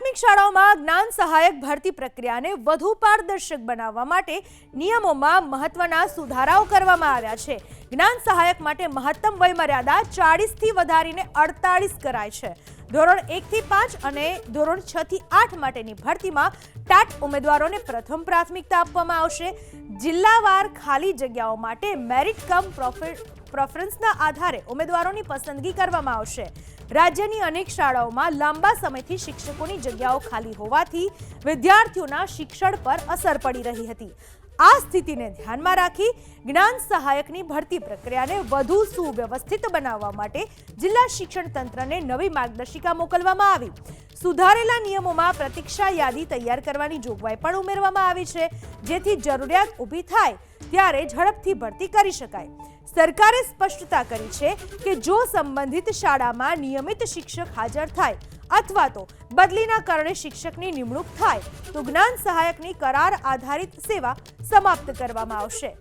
પ્રાથમિક શાળાઓમાં જ્ઞાન સહાયક ભરતી પ્રક્રિયાને વધુ પારદર્શક બનાવવા માટે નિયમોમાં મહત્વના સુધારાઓ કરવામાં આવ્યા છે। જ્ઞાન સહાયક માટે મહત્તમ વય મર્યાદા 40 થી વધારીને 48 કરાઈ છે। ધોરણ 1 થી 5 અને ધોરણ 6 થી 8 માટેની ભરતીમાં ટાટ ઉમેદવારોને પ્રથમ પ્રાથમિકતા આપવામાં આવશે। જિલ્લાવાર ખાલી જગ્યાઓ માટે મેરિટ કમ પ્રેફરન્સના આધારે ઉમેદવારોની પસંદગી કરવામાં આવશે। રાજ્યની અનેક શાળાઓમાં લાંબા સમયથી શિક્ષકોની જગ્યાઓ ખાલી હોવાથી વિદ્યાર્થીઓના શિક્ષણ પર અસર પડી રહી હતી। આ સ્થિતિને ધ્યાનમાં રાખી જ્ઞાન સહાયકની ભરતી પ્રક્રિયાને વધુ સુવ્યવસ્થિત બનાવવા માટે જિલ્લા શિક્ષણ તંત્રને નવી માર્ગદર્શિકા મોકલવામાં આવી। સુધારેલા નિયમોમાં પ્રતીક્ષા યાદી તૈયાર કરવાની જોગવાઈ પણ ઉમેરવામાં આવી છે, જેથી જરૂરિયાત ઊભી થાય ત્યારે ઝડપથી ભરતી કરી શકાય। સરકારે સ્પષ્ટતા કરી છે કે જો સંબંધિત શાળામાં નિયમિત શિક્ષક હાજર થાય અથવા તો બદલીના કારણે શિક્ષકની નિમણૂક થાય તો જ્ઞાન સહાયકની કરાર આધારિત સેવા સમાપ્ત કરવામાં આવશે।